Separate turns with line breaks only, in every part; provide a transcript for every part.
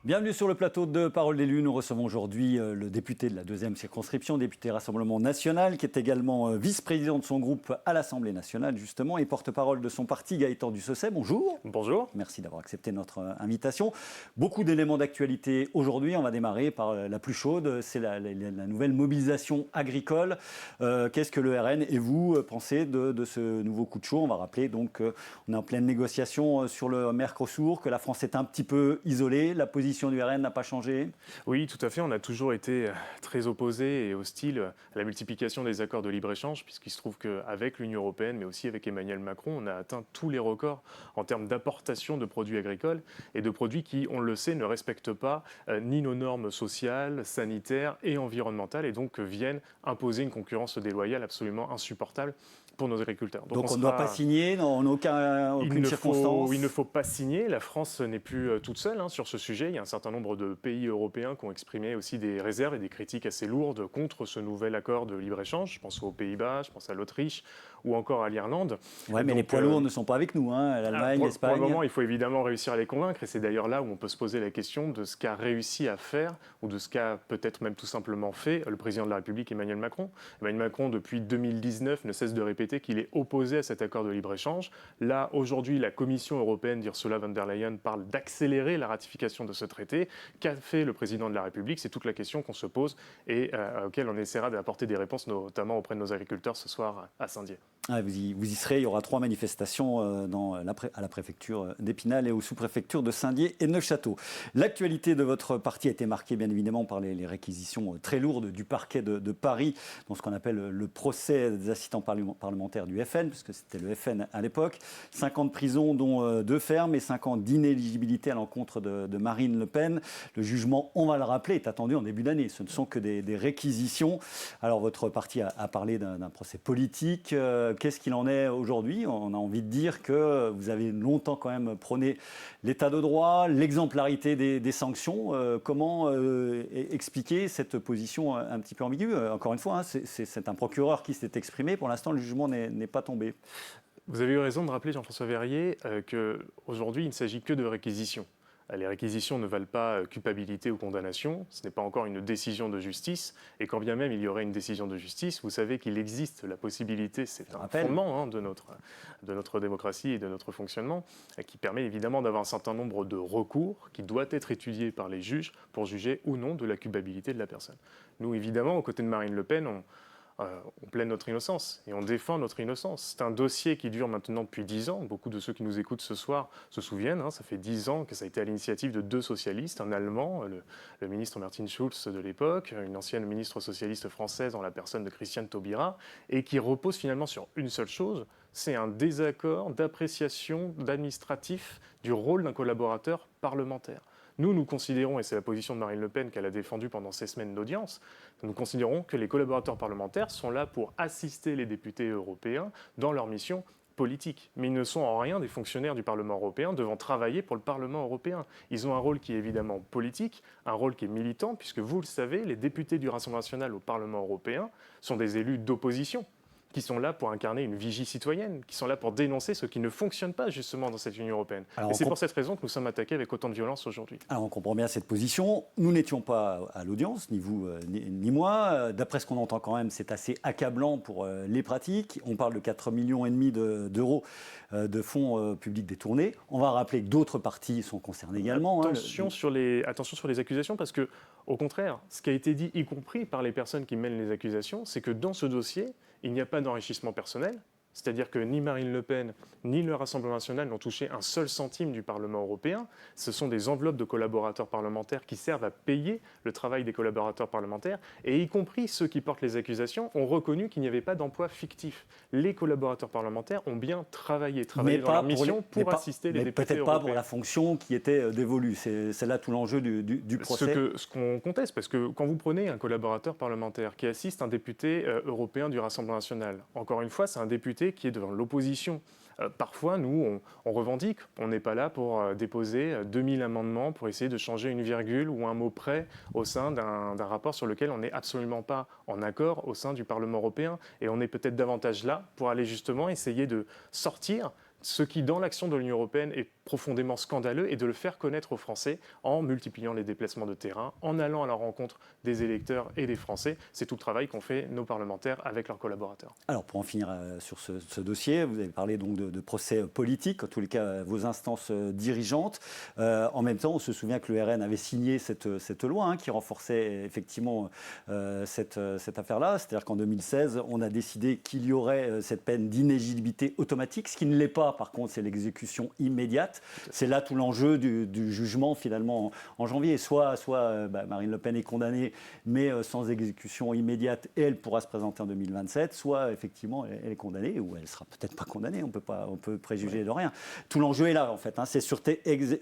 Bienvenue sur le plateau de Parole d'élus. Nous recevons aujourd'hui le député de la 2e circonscription, député Rassemblement National, qui est également vice-président de son groupe à l'Assemblée nationale, justement, et porte-parole de son parti, Gaëtan Dussosset. Bonjour.
Bonjour.
Merci d'avoir accepté notre invitation. Beaucoup d'éléments d'actualité aujourd'hui. On va démarrer par la plus chaude, c'est la nouvelle mobilisation agricole. Qu'est-ce que le RN et vous pensez de ce nouveau coup de chaud? On va rappeler donc on est en pleine négociation sur le Mercosur, que la France est un petit peu isolée. La position du RN n'a pas changé?
Oui, tout à fait. On a toujours été très opposés et hostiles à la multiplication des accords de libre-échange, puisqu'il se trouve qu'avec l'Union européenne, mais aussi avec Emmanuel Macron, on a atteint tous les records en termes d'importation de produits agricoles et de produits qui, on le sait, ne respectent pas ni nos normes sociales, sanitaires et environnementales, et donc viennent imposer une concurrence déloyale absolument insupportable pour nos agriculteurs.
Donc on ne doit pas signer en aucune circonstance?
Il ne faut pas signer. La France n'est plus toute seule sur ce sujet. Il y a un certain nombre de pays européens qui ont exprimé aussi des réserves et des critiques assez lourdes contre ce nouvel accord de libre-échange. Je pense aux Pays-Bas, je pense à l'Autriche ou encore à l'Irlande.
Oui, mais les poids lourds ne sont pas avec nous, l'Allemagne, l'Espagne.
Pour le moment, il faut évidemment réussir à les convaincre, et c'est d'ailleurs là où on peut se poser la question de ce qu'a réussi à faire, ou de ce qu'a peut-être même tout simplement fait le président de la République, Emmanuel Macron. Emmanuel Macron, depuis 2019, ne cesse de répéter qu'il est opposé à cet accord de libre-échange. Là, aujourd'hui, la Commission européenne d'Ursula von der Leyen parle d'accélérer la ratification de ce traité. Qu'a fait le président de la République? C'est toute la question qu'on se pose et auquel on essaiera d'apporter des réponses, notamment auprès de nos agriculteurs ce soir à Saint-Dié.
Ah, vous y serez, il y aura 3 manifestations à la préfecture d'Épinal et aux sous-préfectures de Saint-Dié et Neufchâteau. L'actualité de votre parti a été marquée bien évidemment par les réquisitions très lourdes du parquet de Paris dans ce qu'on appelle le procès des assistants parlementaires du FN, puisque c'était le FN à l'époque. 5 ans de prison, dont 2 fermes, et 5 ans d'inéligibilité à l'encontre de Marine Le Pen. Le jugement, on va le rappeler, est attendu en début d'année. Ce ne sont que des réquisitions. Alors votre parti a parlé d'un procès politique. Qu'est-ce qu'il en est aujourd'hui? On a envie de dire que vous avez longtemps quand même prôné l'état de droit, l'exemplarité des sanctions. Comment expliquer cette position un petit peu ambiguë? Encore une fois, c'est un procureur qui s'est exprimé. Pour l'instant, le jugement n'est pas tombé.
Vous avez eu raison de rappeler, Jean-François Verrier, qu'aujourd'hui, il ne s'agit que de réquisitions. Les réquisitions ne valent pas culpabilité ou condamnation, ce n'est pas encore une décision de justice, et quand bien même il y aurait une décision de justice, vous savez qu'il existe la possibilité, c'est un fondement de notre démocratie et de notre fonctionnement, qui permet évidemment d'avoir un certain nombre de recours qui doit être étudié par les juges pour juger ou non de la culpabilité de la personne. Nous, évidemment, aux côtés de Marine Le Pen, on plaide notre innocence et on défend notre innocence. C'est un dossier qui dure maintenant depuis 10 ans. Beaucoup de ceux qui nous écoutent ce soir se souviennent. Ça fait 10 ans que ça a été à l'initiative de 2 socialistes, un Allemand, le ministre Martin Schulz de l'époque, une ancienne ministre socialiste française en la personne de Christiane Taubira, et qui repose finalement sur une seule chose, c'est un désaccord d'appréciation d'administratif du rôle d'un collaborateur parlementaire. Nous considérons, et c'est la position de Marine Le Pen qu'elle a défendue pendant ces semaines d'audience, nous considérons que les collaborateurs parlementaires sont là pour assister les députés européens dans leur mission politique. Mais ils ne sont en rien des fonctionnaires du Parlement européen devant travailler pour le Parlement européen. Ils ont un rôle qui est évidemment politique, un rôle qui est militant, puisque vous le savez, les députés du Rassemblement national au Parlement européen sont des élus d'opposition, qui sont là pour incarner une vigie citoyenne, qui sont là pour dénoncer ce qui ne fonctionne pas justement dans cette Union européenne. Et c'est pour cette raison que nous sommes attaqués avec autant de violence aujourd'hui.
Alors on comprend bien cette position. Nous n'étions pas à l'audience, ni vous ni moi. D'après ce qu'on entend quand même, c'est assez accablant pour les pratiques. On parle de 4,5 millions d'euros de fonds publics détournés. On va rappeler que d'autres partis sont concernés également.
Attention sur les accusations, parce que, au contraire, ce qui a été dit, y compris par les personnes qui mènent les accusations, c'est que dans ce dossier, il n'y a pas d'enrichissement personnel, c'est-à-dire que ni Marine Le Pen ni le Rassemblement national n'ont touché un seul centime du Parlement européen. Ce sont des enveloppes de collaborateurs parlementaires qui servent à payer le travail des collaborateurs parlementaires, et y compris ceux qui portent les accusations ont reconnu qu'il n'y avait pas d'emploi fictif. Les collaborateurs parlementaires ont bien travaillé dans leur mission pour assister les députés européens.
Peut-être pas pour la fonction qui était dévolue. C'est là tout l'enjeu du procès.
Ce qu'on conteste, parce que quand vous prenez un collaborateur parlementaire qui assiste un député européen du Rassemblement national, encore une fois, c'est un député qui est devant l'opposition. Parfois, nous, on revendique. On n'est pas là pour déposer 2000 amendements pour essayer de changer une virgule ou un mot près au sein d'un rapport sur lequel on n'est absolument pas en accord au sein du Parlement européen. Et on est peut-être davantage là pour aller justement essayer de sortir ce qui, dans l'action de l'Union européenne, est profondément scandaleux et de le faire connaître aux Français en multipliant les déplacements de terrain, en allant à la rencontre des électeurs et des Français. C'est tout le travail qu'ont fait nos parlementaires avec leurs collaborateurs.
Alors pour en finir sur ce dossier, vous avez parlé donc de procès politique, en tous les cas vos instances dirigeantes. En même temps, on se souvient que le RN avait signé cette loi qui renforçait effectivement cette affaire-là. C'est-à-dire qu'en 2016, on a décidé qu'il y aurait cette peine d'inéligibilité automatique. Ce qui ne l'est pas, par contre, c'est l'exécution immédiate. C'est là tout l'enjeu du jugement finalement en janvier. Soit Marine Le Pen est condamnée, mais sans exécution immédiate, et elle pourra se présenter en 2027. Soit effectivement elle est condamnée, ou elle sera peut-être pas condamnée. On peut préjuger de rien. Tout l'enjeu est là en fait. C'est sur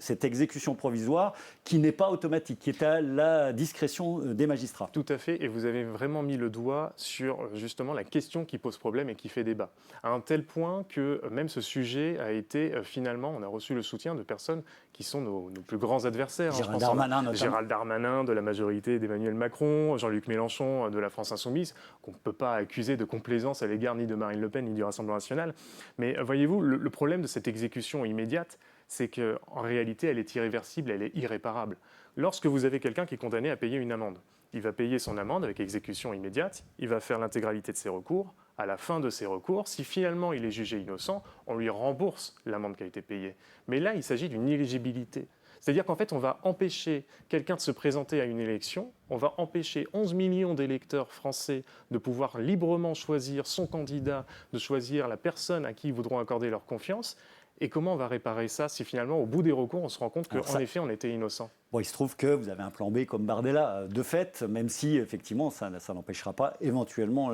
cette exécution provisoire qui n'est pas automatique, qui est à la discrétion des magistrats.
Tout à fait. Et vous avez vraiment mis le doigt sur justement la question qui pose problème et qui fait débat. À un tel point que même ce sujet a été finalement, on a reçu le soutien de personnes qui sont nos plus grands adversaires.
Gérald Darmanin notamment.
Gérald Darmanin de la majorité d'Emmanuel Macron, Jean-Luc Mélenchon de la France Insoumise, qu'on ne peut pas accuser de complaisance à l'égard ni de Marine Le Pen ni du Rassemblement national. Mais voyez-vous, le problème de cette exécution immédiate, c'est qu'en réalité, elle est irréversible, elle est irréparable. Lorsque vous avez quelqu'un qui est condamné à payer une amende, il va payer son amende avec exécution immédiate, il va faire l'intégralité de ses recours. À la fin de ses recours, si finalement il est jugé innocent, on lui rembourse l'amende qui a été payée. Mais là, il s'agit d'une illégibilité. C'est-à-dire qu'en fait, on va empêcher quelqu'un de se présenter à une élection, on va empêcher 11 millions d'électeurs français de pouvoir librement choisir son candidat, de choisir la personne à qui ils voudront accorder leur confiance. Et comment on va réparer ça si finalement, au bout des recours, on se rend compte qu'en effet, on était innocent?
Bon, il se trouve que vous avez un plan B comme Bardella, de fait, même si effectivement ça n'empêchera pas éventuellement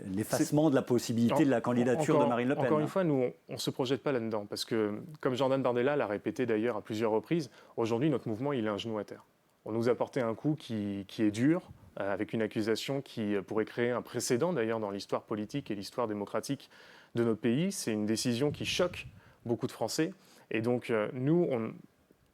l'effacement de la possibilité de la candidature de Marine Le Pen.
Encore une fois, nous, on ne se projette pas là-dedans, parce que, comme Jordan Bardella l'a répété d'ailleurs à plusieurs reprises, aujourd'hui, notre mouvement, il a un genou à terre. On nous a porté un coup qui est dur, avec une accusation qui pourrait créer un précédent d'ailleurs dans l'histoire politique et l'histoire démocratique de notre pays. C'est une décision qui choque beaucoup de Français. Et donc, nous,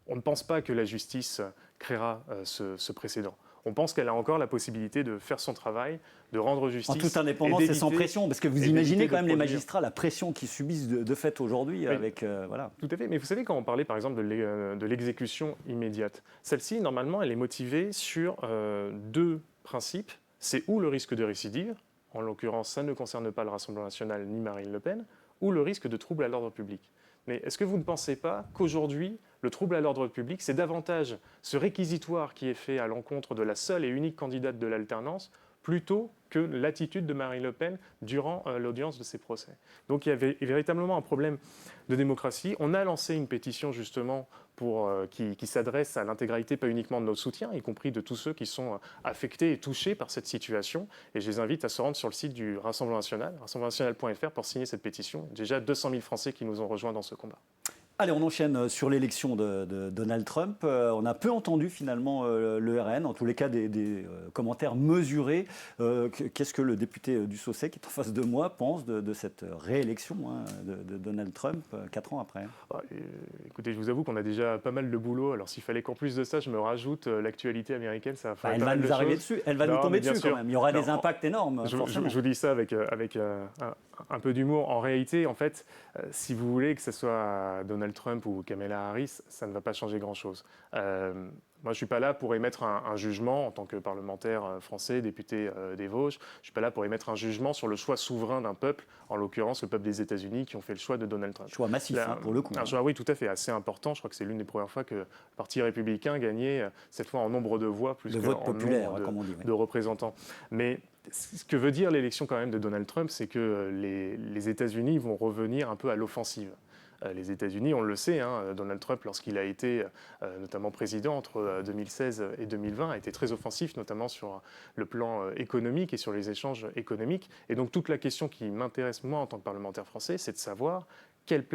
on ne pense pas que la justice créera ce précédent. On pense qu'elle a encore la possibilité de faire son travail, de rendre justice.
En toute indépendance et sans pression, parce que vous imaginez quand même les magistrats, la pression qu'ils subissent de fait aujourd'hui. Oui. Avec voilà.
Tout à fait. Mais vous savez, quand on parlait par exemple de l'exécution immédiate, celle-ci, normalement, elle est motivée sur deux principes. C'est ou le risque de récidive, en l'occurrence, ça ne concerne pas le Rassemblement national ni Marine Le Pen, ou le risque de trouble à l'ordre public. Mais est-ce que vous ne pensez pas qu'aujourd'hui, le trouble à l'ordre public, c'est davantage ce réquisitoire qui est fait à l'encontre de la seule et unique candidate de l'alternance, plutôt que l'attitude de Marine Le Pen durant l'audience de ces procès? Donc il y avait véritablement un problème de démocratie. On a lancé une pétition justement qui s'adresse à l'intégralité, pas uniquement de notre soutien, y compris de tous ceux qui sont affectés et touchés par cette situation. Et je les invite à se rendre sur le site du Rassemblement national, rassemblementnational.fr, pour signer cette pétition. Déjà 200 000 Français qui nous ont rejoints dans ce combat.
Allez, on enchaîne sur l'élection de Donald Trump. On a peu entendu finalement le RN, en tous les cas des commentaires mesurés. Qu'est-ce que le député du Saucet, qui est en face de moi, pense de cette réélection de Donald Trump 4 ans après?
Écoutez, je vous avoue qu'on a déjà pas mal de boulot. Alors s'il fallait qu'en plus de ça, je me rajoute l'actualité américaine, ça va faire
elle va nous arriver dessus. Elle va nous tomber dessus quand même. Il y aura des impacts énormes.
Je vous dis ça avec un peu d'humour. En réalité, en fait, si vous voulez que ce soit Donald Trump ou Kamala Harris, ça ne va pas changer grand-chose. Moi, je ne suis pas là pour émettre un jugement en tant que parlementaire français, député des Vosges. Je ne suis pas là pour émettre un jugement sur le choix souverain d'un peuple, en l'occurrence le peuple des États-Unis, qui ont fait le choix de Donald Trump.
Choix massif, pour le coup.
Un choix, oui, tout à fait, assez important. Je crois que c'est l'une des premières fois que le Parti républicain gagnait, cette fois en nombre de voix, plus qu'en nombre de représentants. Mais ce que veut dire l'élection quand même de Donald Trump, c'est que les États-Unis vont revenir un peu à l'offensive. Les États-Unis, on le sait, Donald Trump, lorsqu'il a été notamment président entre 2016 et 2020, a été très offensif, notamment sur le plan économique et sur les échanges économiques. Et donc toute la question qui m'intéresse, moi, en tant que parlementaire français, c'est de savoir quelle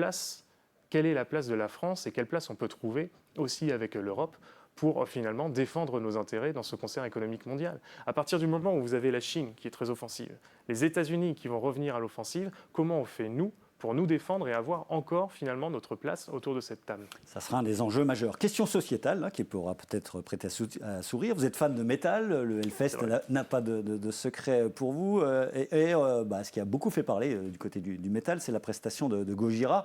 est la place de la France et quelle place on peut trouver aussi avec l'Europe pour finalement défendre nos intérêts dans ce concert économique mondial. À partir du moment où vous avez la Chine qui est très offensive, les États-Unis qui vont revenir à l'offensive, comment on fait, nous, pour nous défendre et avoir encore finalement notre place autour de cette table.
Ça sera un des enjeux majeurs. Question sociétale, là, qui pourra peut-être prêter à sourire. Vous êtes fan de métal, le Hellfest n'a pas de secret pour vous. Ce qui a beaucoup fait parler du côté du métal, c'est la prestation de Gojira,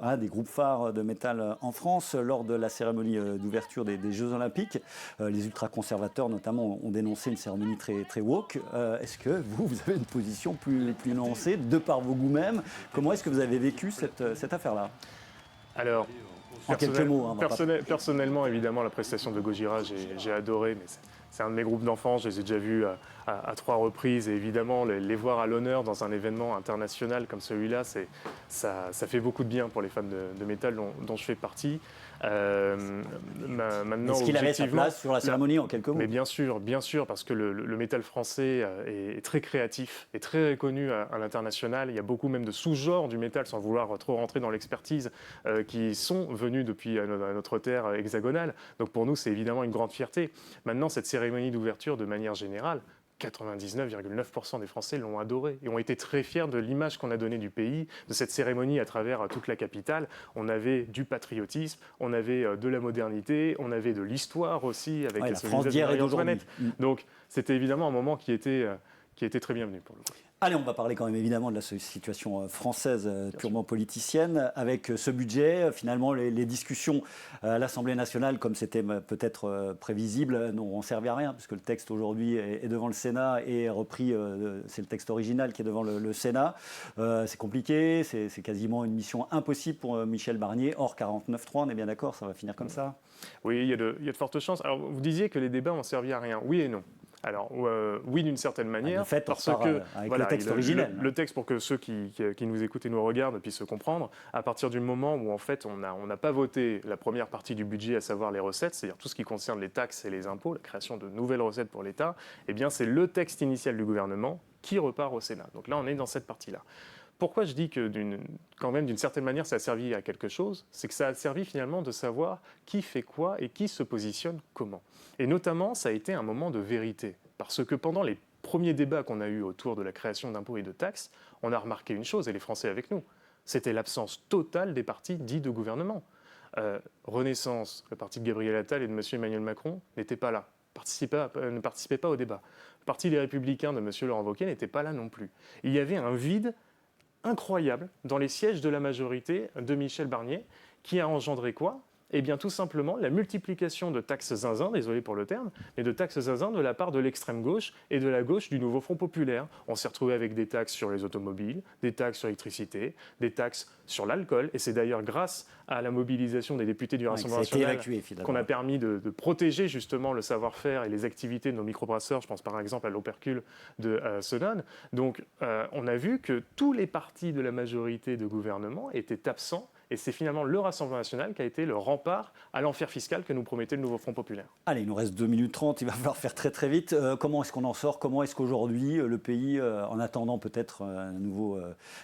un des groupes phares de métal en France, lors de la cérémonie d'ouverture des Jeux Olympiques. Les ultra-conservateurs, notamment, ont dénoncé une cérémonie très, très woke. Est-ce que vous avez une position plus nuancée, de par vos goûts même? Comment est-ce que vous avez vécu cette affaire-là?
Alors,
en quelques mots.
Personnellement, évidemment, la prestation de Gojira, j'ai adoré, mais c'est un de mes groupes d'enfants, je les ai déjà vus à 3 reprises, et évidemment, les voir à l'honneur dans un événement international comme celui-là, ça fait beaucoup de bien pour les fans de métal dont je fais partie.
Maintenant, est-ce qu'il avait sa place sur la cérémonie en quelques mots?
Mais bien sûr, parce que le métal français est très créatif et très reconnu à l'international. Il y a beaucoup même de sous-genres du métal, sans vouloir trop rentrer dans l'expertise, qui sont venus depuis notre terre hexagonale. Donc pour nous, c'est évidemment une grande fierté. Maintenant, cette cérémonie d'ouverture, de manière générale, 99,9% des Français l'ont adoré et ont été très fiers de l'image qu'on a donnée du pays, de cette cérémonie à travers toute la capitale. On avait du patriotisme, on avait de la modernité, on avait de l'histoire aussi avec
la France d'hier et d'aujourd'hui.
Donc c'était évidemment un moment qui était très bienvenu pour le coup.
Allez, on va parler quand même évidemment de la situation française purement politicienne. Avec ce budget, finalement, les discussions à l'Assemblée nationale, comme c'était peut-être prévisible, n'auront servi à rien, puisque le texte aujourd'hui est devant le Sénat et repris, c'est le texte original qui est devant le Sénat. C'est compliqué, c'est quasiment une mission impossible pour Michel Barnier. Or, 49.3, on est bien d'accord, ça va finir comme ça?
Oui, il y a de fortes chances. Alors, vous disiez que les débats ont servi à rien. Oui et non. Alors, oui, d'une certaine manière,
parce que avec le texte originel.
Le texte, pour que ceux qui nous écoutent et nous regardent puissent se comprendre, à partir du moment où en fait on n'a pas voté la première partie du budget, à savoir les recettes, c'est-à-dire tout ce qui concerne les taxes et les impôts, la création de nouvelles recettes pour l'État, eh bien c'est le texte initial du gouvernement qui repart au Sénat. Donc là, on est dans cette partie-là. Pourquoi je dis que quand même d'une certaine manière ça a servi à quelque chose? C'est que ça a servi finalement de savoir qui fait quoi et qui se positionne comment. Et notamment, ça a été un moment de vérité. Parce que pendant les premiers débats qu'on a eus autour de la création d'impôts et de taxes, on a remarqué une chose, et les Français avec nous, c'était l'absence totale des partis dits de gouvernement. Renaissance, le parti de Gabriel Attal et de M. Emmanuel Macron, n'était pas là, ne participait pas au débat. Le parti des Républicains de M. Laurent Wauquiez n'était pas là non plus. Il y avait un vide incroyable dans les sièges de la majorité de Michel Barnier, qui a engendré quoi? Eh bien, tout simplement, la multiplication de taxes zinzin, désolé pour le terme, mais de taxes zinzin de la part de l'extrême gauche et de la gauche du nouveau Front populaire. On s'est retrouvé avec des taxes sur les automobiles, des taxes sur l'électricité, des taxes sur l'alcool. Et c'est d'ailleurs grâce à la mobilisation des députés du Rassemblement national qu'on a permis de protéger justement le savoir-faire et les activités de nos microbrasseurs. Je pense par exemple à l'Opercule de Sonone. Donc, on a vu que tous les partis de la majorité de gouvernement étaient absents. Et c'est finalement le Rassemblement national qui a été le rempart à l'enfer fiscal que nous promettait le nouveau Front populaire.
Allez, il nous reste 2 minutes 30, il va falloir faire très très vite. Comment est-ce qu'on en sort? Comment est-ce qu'aujourd'hui le pays, en attendant peut-être un nouveau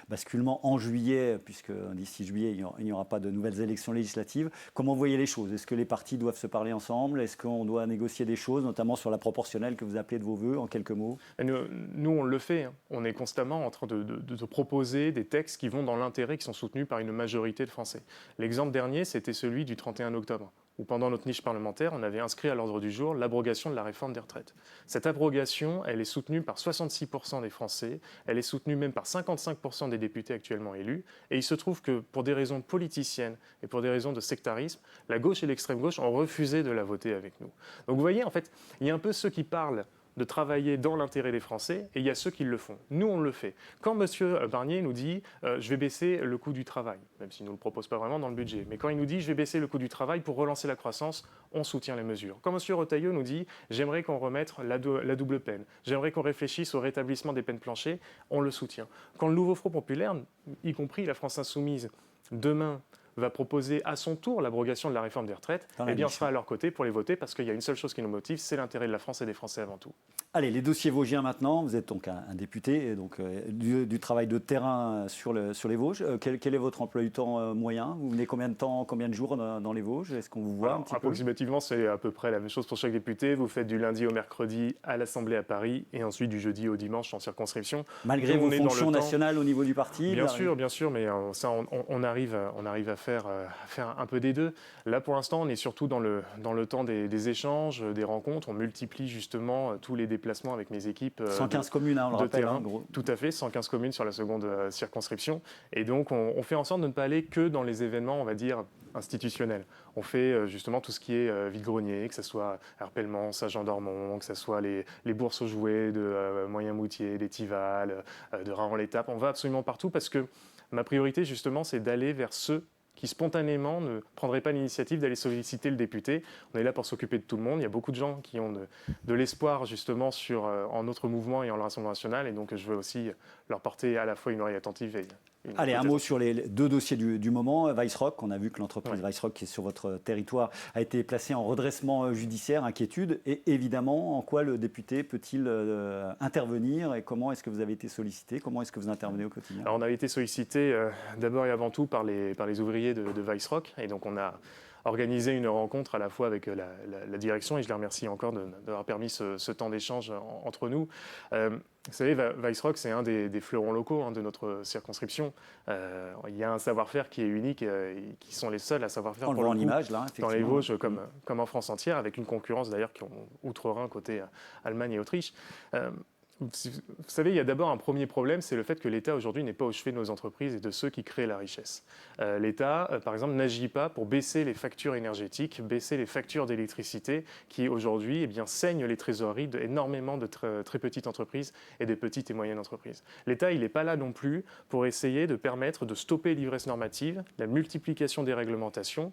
basculement en juillet, puisque d'ici juillet il n'y aura pas de nouvelles élections législatives, comment vous voyez les choses? Est-ce que les partis doivent se parler ensemble? Est-ce qu'on doit négocier des choses, notamment sur la proportionnelle que vous appelez de vos voeux, en quelques mots?
Nous, on le fait. On est constamment en train de proposer des textes qui vont dans l'intérêt, qui sont soutenus par une majorité de Français. L'exemple dernier, c'était celui du 31 octobre, où pendant notre niche parlementaire, on avait inscrit à l'ordre du jour l'abrogation de la réforme des retraites. Cette abrogation, elle est soutenue par 66% des Français, elle est soutenue même par 55% des députés actuellement élus, et il se trouve que pour des raisons politiciennes et pour des raisons de sectarisme, la gauche et l'extrême gauche ont refusé de la voter avec nous. Donc vous voyez, en fait, il y a un peu ceux qui parlent de travailler dans l'intérêt des Français, et il y a ceux qui le font. Nous, on le fait. Quand M. Barnier nous dit « je vais baisser le coût du travail », même s'il ne nous le propose pas vraiment dans le budget, mais quand il nous dit « je vais baisser le coût du travail pour relancer la croissance », on soutient les mesures. Quand M. Retailleau nous dit « j'aimerais qu'on remette la double peine, j'aimerais qu'on réfléchisse au rétablissement des peines planchées », on le soutient. Quand le nouveau Front populaire, y compris la France insoumise, demain, va proposer à son tour l'abrogation de la réforme des retraites, eh bien on sera à leur côté pour les voter parce qu'il y a une seule chose qui nous motive, c'est l'intérêt de la France et des Français avant tout.
Allez, les dossiers vosgiens maintenant. Vous êtes donc un député, et donc du travail de terrain sur les Vosges. Quel est votre emploi du temps moyen? Vous venez combien de jours dans les Vosges? Est-ce qu'on vous voit un petit peu?
Approximativement, c'est à peu près la même chose pour chaque député. Vous faites du lundi au mercredi à l'Assemblée à Paris et ensuite du jeudi au dimanche en circonscription.
Malgré vos fonctions nationales au niveau du parti?
Bien sûr, mais ça, on arrive à faire un peu des deux. Là, pour l'instant, on est surtout dans le temps des échanges, des rencontres. On multiplie justement tous les déplacements avec mes équipes.
115 communes, on le rappelle.
Terrain. Tout à fait, 115 communes sur la seconde circonscription. Et donc, on fait en sorte de ne pas aller que dans les événements, on va dire, institutionnels. On fait justement tout ce qui est vide-grenier, que ce soit Herpelmans, Saint-Jean-d'Ormont, que ce soit les bourses aux jouets de Moyen-Moutier, d'Étival, de Raran-l'Étape. On va absolument partout parce que ma priorité, justement, c'est d'aller vers ceux qui spontanément ne prendraient pas l'initiative d'aller solliciter le député. On est là pour s'occuper de tout le monde. Il y a beaucoup de gens qui ont de l'espoir justement en notre mouvement et en le Rassemblement national. Et donc je veux aussi leur porter à la fois une oreille attentive et
Allez, un mot sur les deux dossiers du moment. Weissrock, on a vu que l'entreprise Weissrock qui est sur votre territoire a été placée en redressement judiciaire, inquiétude. Et évidemment, en quoi le député peut-il intervenir et comment est-ce que vous avez été sollicité? Comment est-ce que vous intervenez au quotidien?
Alors, on a été sollicité d'abord et avant tout par les ouvriers de Weissrock. Et donc on a organisé une rencontre à la fois avec la direction, et je les remercie encore d'avoir permis ce temps d'échange entre nous. Vous savez, Weissrock, c'est un des fleurons locaux de notre circonscription. Il y a un savoir-faire qui est unique, et qui sont les seuls à savoir-faire
pour le coup, l'image, là,
dans les Vosges comme en France entière, avec une concurrence d'ailleurs qui ont outre-Rhin côté Allemagne et Autriche. Vous savez, il y a d'abord un premier problème, c'est le fait que l'État aujourd'hui n'est pas au chevet de nos entreprises et de ceux qui créent la richesse. L'État, par exemple, n'agit pas pour baisser les factures énergétiques, baisser les factures d'électricité qui aujourd'hui saignent les trésoreries d'énormément de très petites entreprises et des petites et moyennes entreprises. L'État, il n'est pas là non plus pour essayer de permettre de stopper l'ivresse normative, la multiplication des réglementations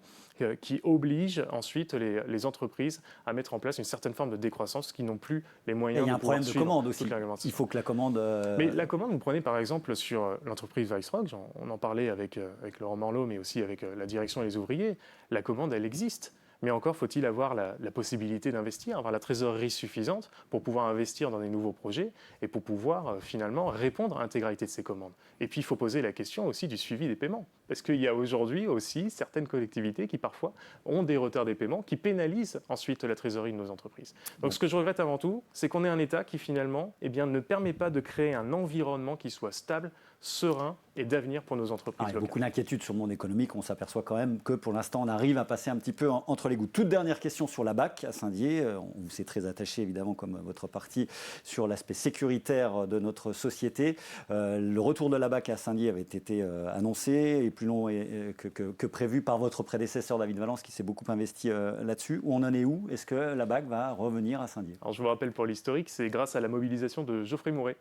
qui obligent ensuite les entreprises à mettre en place une certaine forme de décroissance qui n'ont plus les moyens de pouvoir suivre.
Il y a un problème de commande aussi. Il faut que la commande...
Mais la commande, vous prenez par exemple sur l'entreprise Weissrock, on en parlait avec Laurent Morlot, mais aussi avec la direction et les ouvriers, la commande, elle existe. Mais encore faut-il avoir la possibilité d'investir, avoir la trésorerie suffisante pour pouvoir investir dans des nouveaux projets et pour pouvoir finalement répondre à l'intégralité de ces commandes. Et puis il faut poser la question aussi du suivi des paiements. Parce qu'il y a aujourd'hui aussi certaines collectivités qui parfois ont des retards des paiements qui pénalisent ensuite la trésorerie de nos entreprises. Donc ce que je regrette avant tout, c'est qu'on ait un État qui finalement ne permet pas de créer un environnement qui soit stable, serein et d'avenir pour nos entreprises locales.
Beaucoup d'inquiétudes sur le monde économique. On s'aperçoit quand même que pour l'instant, on arrive à passer un petit peu entre les gouttes. Toute dernière question sur la BAC à Saint-Dié. On vous est très attaché, évidemment, comme votre parti, sur l'aspect sécuritaire de notre société. Le retour de la BAC à Saint-Dié avait été annoncé et plus long que prévu par votre prédécesseur David Valence, qui s'est beaucoup investi là-dessus. Où on en est où? Est-ce que la BAC va revenir à Saint-Dié?
Alors, je vous rappelle pour l'historique, c'est grâce à la mobilisation de Geoffrey Mouret,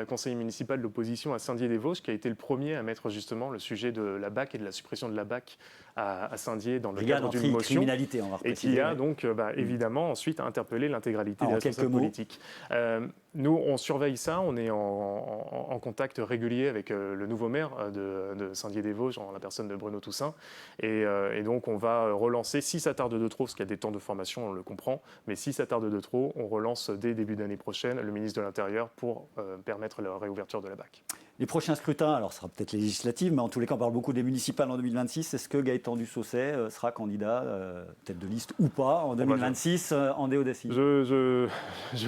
conseiller municipal de l'opposition à Saint-Dié-des-Vosges, qui a été le premier à mettre justement le sujet de la BAC et de la suppression de la BAC à Saint-Dié dans le cadre d'une motion, et qui a donc évidemment ensuite interpellé l'intégralité des responsables politiques. Nous, on surveille ça, on est en contact régulier avec le nouveau maire de Saint-Dié-des-Vosges, en la personne de Bruno Toussaint, et donc on va relancer, si ça tarde de trop, parce qu'il y a des temps de formation, on le comprend, mais si ça tarde de trop, on relance dès début d'année prochaine le ministre de l'Intérieur pour permettre la réouverture de la BAC.
Les prochains scrutins, alors ce sera peut-être législatif, mais en tous les cas, on parle beaucoup des municipales en 2026. Est-ce que Gaëtan Dussaucet sera candidat, tête de liste ou pas, en 2026 en DODECI?
Je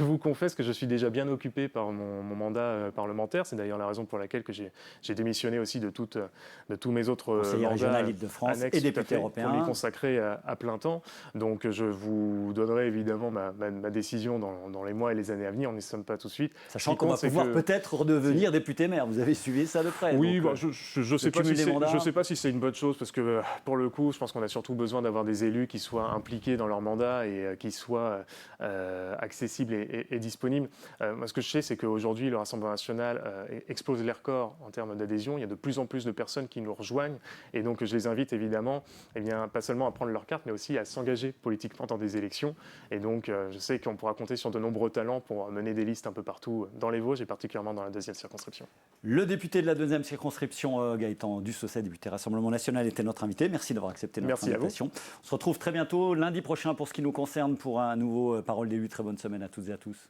vous confesse que je suis déjà bien occupé par mon mandat parlementaire. C'est d'ailleurs la raison pour laquelle que j'ai démissionné aussi de tous mes autres
conseiller
mandats
régional Île-de-France et député européen.
Pour m'y consacrer à plein temps. Donc je vous donnerai évidemment ma décision dans les mois et les années à venir. On n'y sommes pas tout de suite.
Sachant qu'on va pouvoir peut-être redevenir député maire. Vous avez suivi ça de près.
Oui, donc, je ne sais pas si c'est une bonne chose, parce que pour le coup, je pense qu'on a surtout besoin d'avoir des élus qui soient impliqués dans leur mandat et qui soient accessibles et disponibles. Moi, ce que je sais, c'est qu'aujourd'hui, le Rassemblement national explose les records en termes d'adhésion. Il y a de plus en plus de personnes qui nous rejoignent. Et donc, je les invite évidemment, pas seulement à prendre leur carte, mais aussi à s'engager politiquement dans des élections. Et donc, je sais qu'on pourra compter sur de nombreux talents pour mener des listes un peu partout dans les Vosges et particulièrement dans la deuxième circonscription.
Le député de la deuxième circonscription, Gaëtan Dussaucet, député Rassemblement national, était notre invité. Merci d'avoir accepté notre invitation. On se retrouve très bientôt, lundi prochain, pour ce qui nous concerne, pour un nouveau Parole d'élu. Très bonne semaine à toutes et à tous.